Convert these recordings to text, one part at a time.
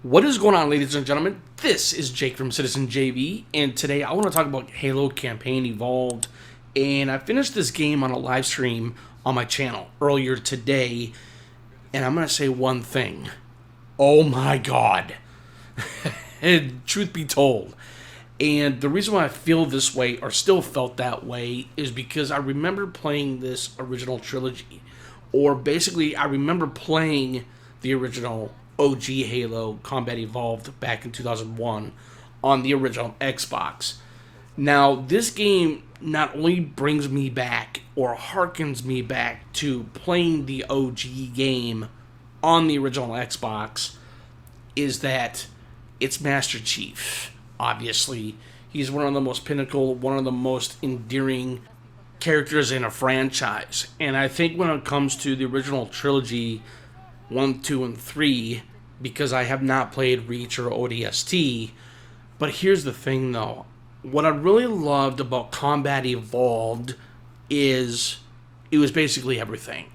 What is going on, ladies and gentlemen? This is Jake from Citizen JV, and today I want to talk about Halo Campaign Evolved. And I finished this game on a live stream on my channel earlier today, and I'm going to say one thing. Oh my god. And truth be told. And the reason why I feel this way, or still felt that way, is because I remember playing this original trilogy. Or basically, I remember playing the original OG Halo Combat Evolved back in 2001 on the original Xbox. Now, this game not only brings me back or harkens me back to playing the OG game on the original Xbox, is that it's Master Chief. Obviously, he's one of the most pinnacle, one of the most endearing characters in a franchise. And I think when it comes to the original trilogy, 1, 2, and 3, because I have not played Reach or ODST. But here's the thing, though. What I really loved about Combat Evolved is it was basically everything.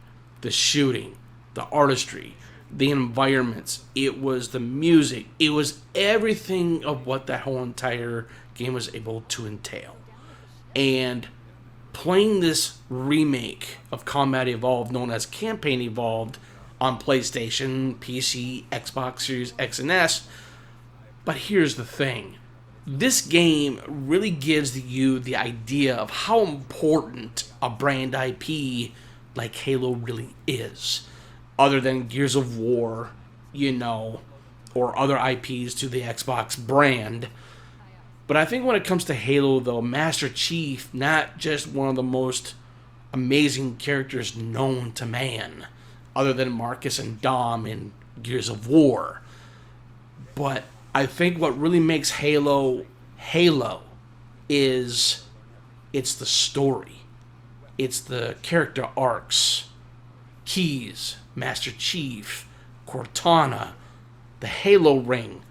The shooting, the artistry, the environments, it was the music, it was everything of what that whole entire game was able to entail. And playing this remake of Combat Evolved, known as Campaign Evolved, on PlayStation, PC, Xbox Series X and S. But here's the thing. This game really gives you the idea of how important a brand IP like Halo really is. Other than Gears of War, or other IPs to the Xbox brand. But I think when it comes to Halo, though, Master Chief, not just one of the most amazing characters known to man, other than Marcus and Dom in Gears of War. But I think what really makes Halo Halo is it's the story. It's the character arcs. Keyes, Master Chief, Cortana, the Halo ring.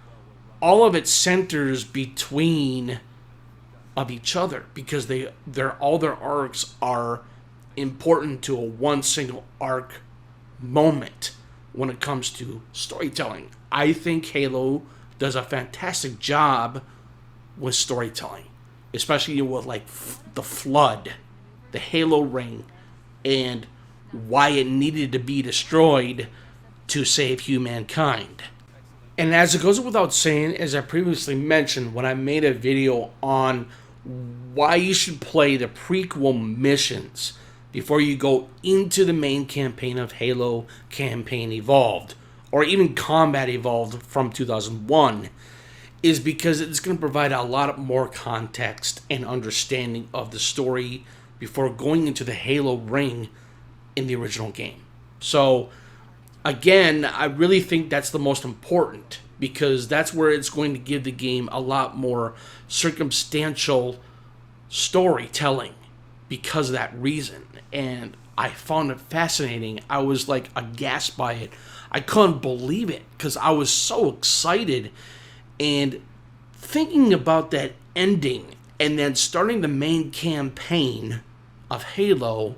All of it centers between of each other because all their arcs are important to a one single arc moment when it comes to storytelling. I think Halo does a fantastic job with storytelling, especially with the Flood, the Halo ring, and why it needed to be destroyed to save humankind. And as it goes without saying, as I previously mentioned when I made a video on why you should play the prequel missions before you go into the main campaign of Halo Campaign Evolved, or even Combat Evolved from 2001, is because it's going to provide a lot more context and understanding of the story before going into the Halo ring in the original game. So, again, I really think that's the most important, because that's where it's going to give the game a lot more circumstantial storytelling because of that reason. And I found it fascinating. I was aghast by it. I couldn't believe it because I was so excited. And thinking about that ending and then starting the main campaign of Halo,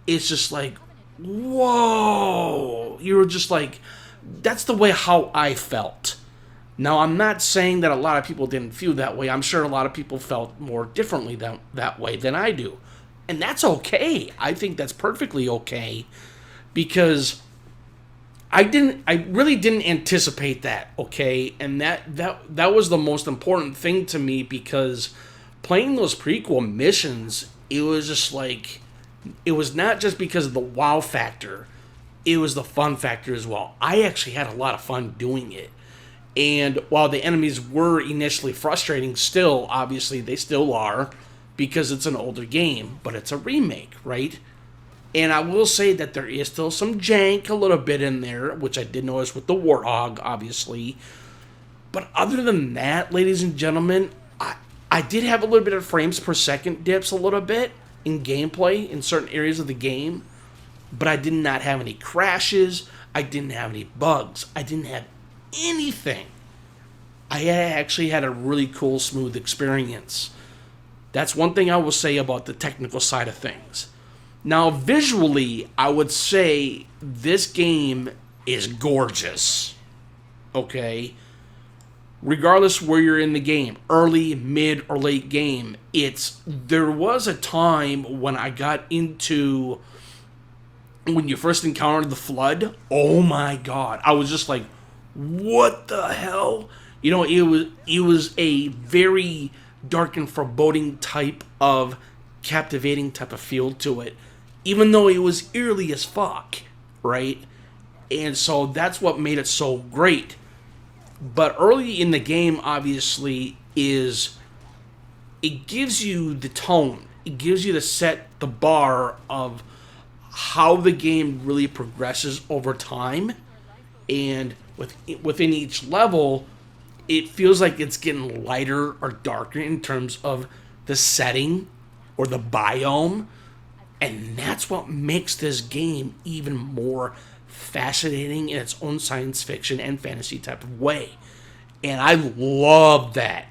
it's just like, whoa. You were just like, that's the way how I felt. Now, I'm not saying that a lot of people didn't feel that way. I'm sure a lot of people felt more differently that way than I do. And that's okay. I think that's perfectly okay, because I really didn't anticipate that, okay? And that was the most important thing to me, because playing those prequel missions, it was just like, it was not just because of the wow factor, it was the fun factor as well. I actually had a lot of fun doing it. And while the enemies were initially frustrating, still, obviously, they still are, because it's an older game, but it's a remake, right? And I will say that there is still some jank a little bit in there, which I did notice with the Warthog, obviously. But other than that, ladies and gentlemen, I did have a little bit of frames per second dips a little bit in gameplay in certain areas of the game, but I did not have any crashes. I didn't have any bugs. I didn't have anything. I actually had a really cool, smooth experience. That's one thing I will say about the technical side of things. Now, visually, I would say this game is gorgeous. okay? Regardless where you're in the game, early, mid, or late game, there was a time when I got into, when you first encountered the flood, oh my god, I was just like, what the hell? You know, it was a very dark and foreboding type of captivating type of feel to it, even though it was eerily as fuck, right? And so that's what made it so great. But early in the game, obviously, it gives you the tone. It gives you the bar of how the game really progresses over time. And within each level, it feels like it's getting lighter or darker in terms of the setting or the biome. And that's what makes this game even more fascinating in its own science fiction and fantasy type of way. And I love that.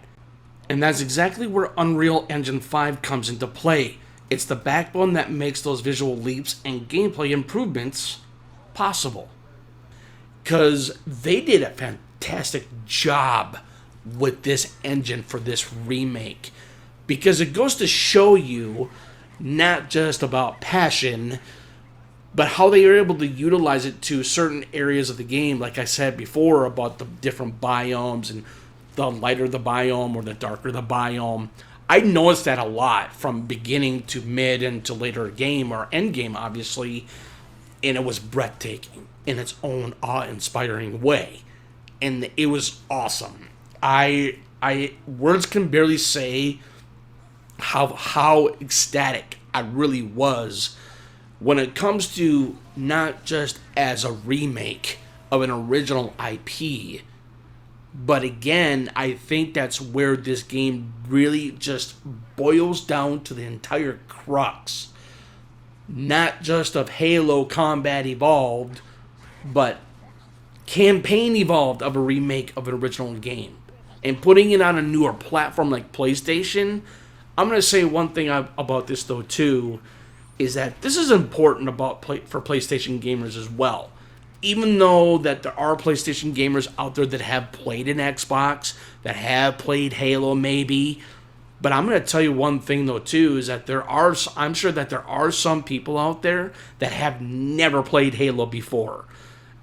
And that's exactly where Unreal Engine 5 comes into play. It's the backbone that makes those visual leaps and gameplay improvements possible. Because they did a fantastic job with this engine for this remake. Because it goes to show you not just about passion, but how they are able to utilize it to certain areas of the game. Like I said before about the different biomes and the lighter the biome or the darker the biome. I noticed that a lot from beginning to mid and to later game or end game, obviously. And it was breathtaking in its own awe-inspiring way. And it was awesome. I words can barely say how ecstatic I really was when it comes to not just as a remake of an original IP, but again, I think that's where this game really just boils down to the entire crux. Not just of Halo Combat Evolved, but Campaign Evolved of a remake of an original game. And putting it on a newer platform like PlayStation, I'm going to say one thing about this though too, is that this is important for PlayStation gamers as well. Even though that there are PlayStation gamers out there that have played an Xbox, that have played Halo maybe, but I'm going to tell you one thing though too, is that I'm sure that there are some people out there that have never played Halo before.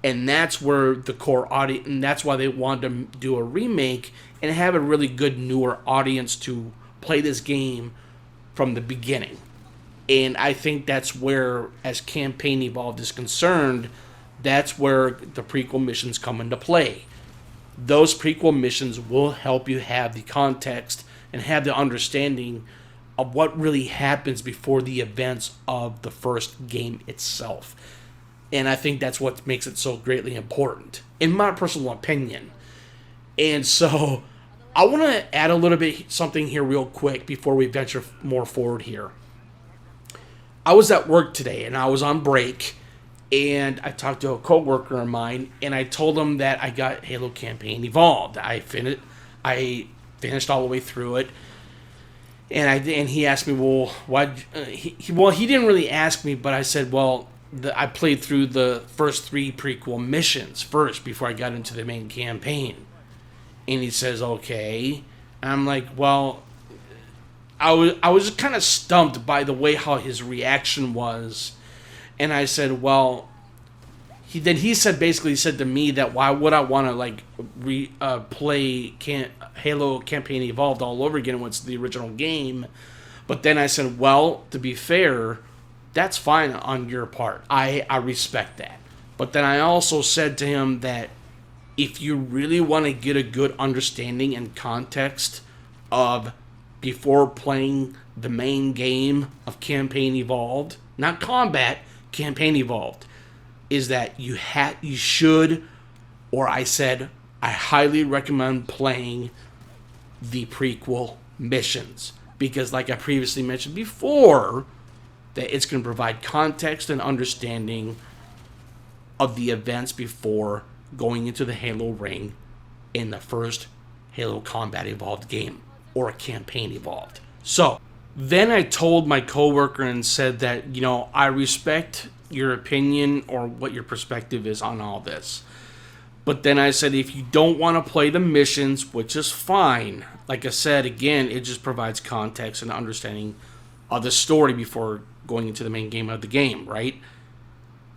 And that's where the core audience, and that's why they wanted to do a remake and have a really good newer audience to play this game from the beginning. And I think that's where, as Campaign Evolved is concerned, that's where the prequel missions come into play. Those prequel missions will help you have the context and have the understanding of what really happens before the events of the first game itself. And I think that's what makes it so greatly important, in my personal opinion. And so, I want to add a little bit something here real quick before we venture more forward here. I was at work today, and I was on break, and I talked to a coworker of mine, and I told him that I got Halo Campaign Evolved. I finished all the way through it, and he asked me, well, why? He didn't really ask me, but I said, well, I played through the first 3 prequel missions first before I got into the main campaign. And he says, okay. And I'm like, well, I was kind of stumped by the way how his reaction was. And I said, well, he said to me that why would I want to play Halo Campaign Evolved all over again when it's the original game. But then I said, well, to be fair, that's fine on your part. I respect that. But then I also said to him that if you really want to get a good understanding and context of before playing the main game of Campaign Evolved, not Combat, Campaign Evolved, is that you should, or I said, I highly recommend playing the prequel missions. Because like I previously mentioned before, that it's going to provide context and understanding of the events before going into the Halo ring in the first Halo Combat Evolved game, or Campaign Evolved. So, then I told my coworker and said that, I respect your opinion or what your perspective is on all this. But then I said, if you don't want to play the missions, which is fine, like I said, again, it just provides context and understanding of the story before going into the main game of the game, right?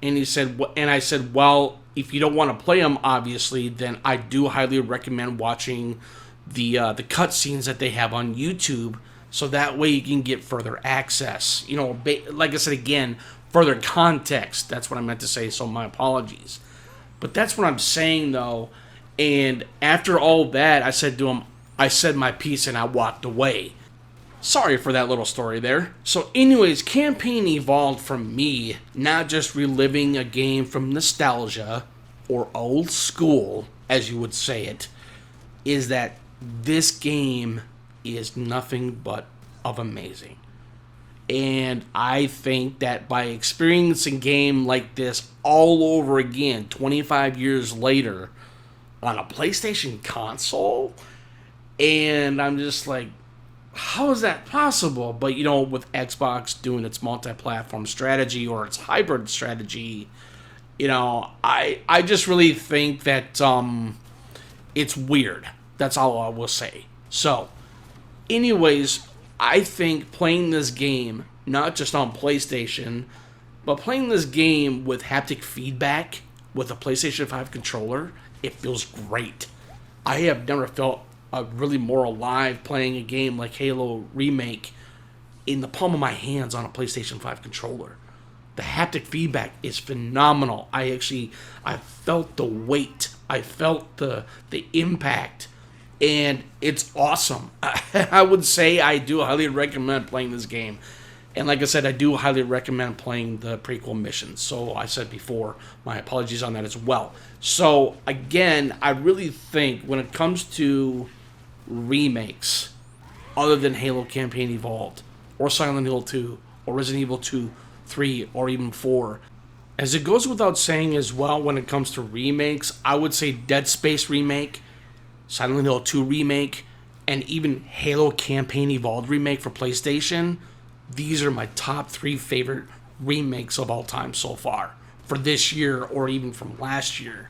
And he said, and I said, well, if you don't want to play them, obviously, then I do highly recommend watching the cutscenes that they have on YouTube, so that way you can get further access. You know, like I said again, further context. That's what I meant to say. So my apologies. But that's what I'm saying, though. And after all that, I said to him, I said my piece and I walked away. Sorry for that little story there. So anyways, campaign evolved from me not just reliving a game from nostalgia or old school, as you would say it, is that this game is nothing but of amazing. And I think that by experiencing a game like this all over again, 25 years later, on a PlayStation console, and I'm just like, how is that possible? But, you know, with Xbox doing its multi-platform strategy or its hybrid strategy, you know, I just really think that it's weird. That's all I will say. So, anyways, I think playing this game, not just on PlayStation, but playing this game with haptic feedback with a PlayStation 5 controller, it feels great. I have never felt really more alive playing a game like Halo Remake in the palm of my hands on a PlayStation 5 controller. The haptic feedback is phenomenal. I felt the weight. I felt the impact. And it's awesome. I would say I do highly recommend playing this game. And like I said, I do highly recommend playing the prequel missions. So I said before, my apologies on that as well. So again, I really think when it comes to remakes, other than Halo Campaign Evolved, or Silent Hill 2, or Resident Evil 2, 3, or even 4, as it goes without saying as well, when it comes to remakes, I would say Dead Space Remake, Silent Hill 2 Remake, and even Halo Campaign Evolved Remake for PlayStation. These are my top 3 favorite remakes of all time so far for this year or even from last year.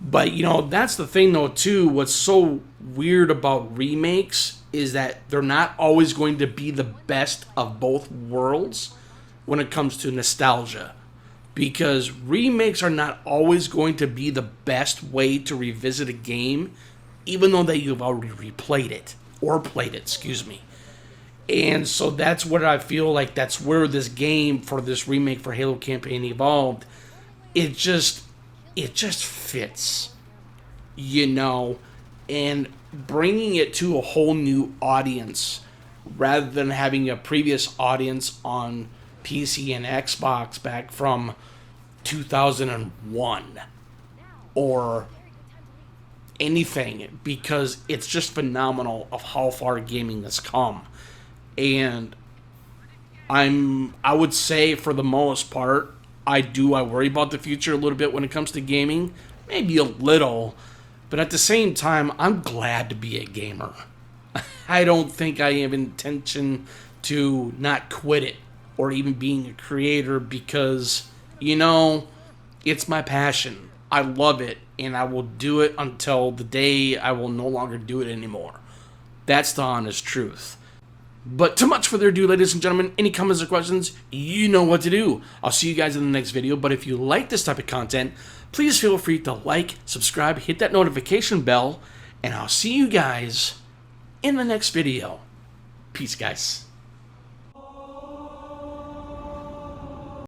But, you know, that's the thing, though, too. What's so weird about remakes is that they're not always going to be the best of both worlds when it comes to nostalgia. Because remakes are not always going to be the best way to revisit a game, even though that you've already replayed it, or played it, excuse me. And so that's what I feel like that's where this game for this remake for Halo Campaign Evolved, it just fits, you know, and bringing it to a whole new audience rather than having a previous audience on PC and Xbox back from 2001 or anything, because it's just phenomenal of how far gaming has come. And I would say for the most part, I worry about the future a little bit when it comes to gaming, maybe a little, but at the same time, I'm glad to be a gamer. I don't think I have intention to not quit it or even being a creator because, you know, it's my passion. I love it, and I will do it until the day I will no longer do it anymore. That's the honest truth. But too much further ado, ladies and gentlemen, any comments or questions, you know what to do. I'll see you guys in the next video, but if you like this type of content, please feel free to like, subscribe, hit that notification bell, and I'll see you guys in the next video. Peace, guys.